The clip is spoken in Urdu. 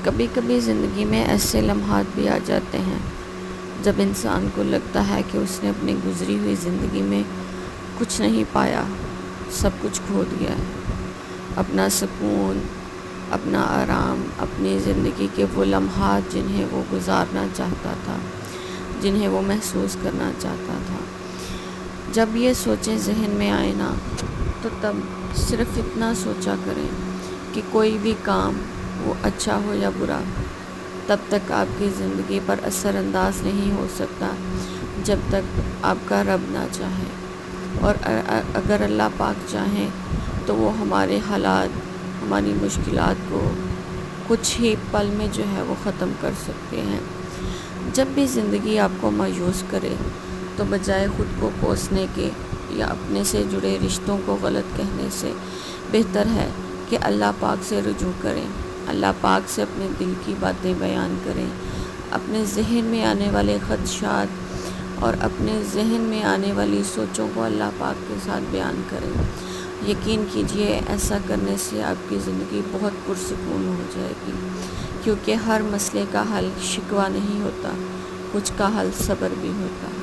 کبھی کبھی زندگی میں ایسے لمحات بھی آ جاتے ہیں جب انسان کو لگتا ہے کہ اس نے اپنی گزری ہوئی زندگی میں کچھ نہیں پایا، سب کچھ کھو دیا ہے، اپنا سکون، اپنا آرام، اپنی زندگی کے وہ لمحات جنہیں وہ گزارنا چاہتا تھا، جنہیں وہ محسوس کرنا چاہتا تھا۔ جب یہ سوچیں ذہن میں آئے نا تو تب صرف اتنا سوچا کریں کہ کوئی بھی کام وہ اچھا ہو یا برا تب تک آپ کی زندگی پر اثر انداز نہیں ہو سکتا جب تک آپ کا رب نہ چاہے، اور اگر اللہ پاک چاہیں تو وہ ہمارے حالات، ہماری مشکلات کو کچھ ہی پل میں جو ہے وہ ختم کر سکتے ہیں۔ جب بھی زندگی آپ کو مایوس کرے تو بجائے خود کو کوسنے کے یا اپنے سے جڑے رشتوں کو غلط کہنے سے بہتر ہے کہ اللہ پاک سے رجوع کریں، اللہ پاک سے اپنے دل کی باتیں بیان کریں، اپنے ذہن میں آنے والے خدشات اور اپنے ذہن میں آنے والی سوچوں کو اللہ پاک کے ساتھ بیان کریں۔ یقین کیجئے ایسا کرنے سے آپ کی زندگی بہت پرسکون ہو جائے گی، کیونکہ ہر مسئلے کا حل شکوہ نہیں ہوتا، کچھ کا حل صبر بھی ہوتا ہے۔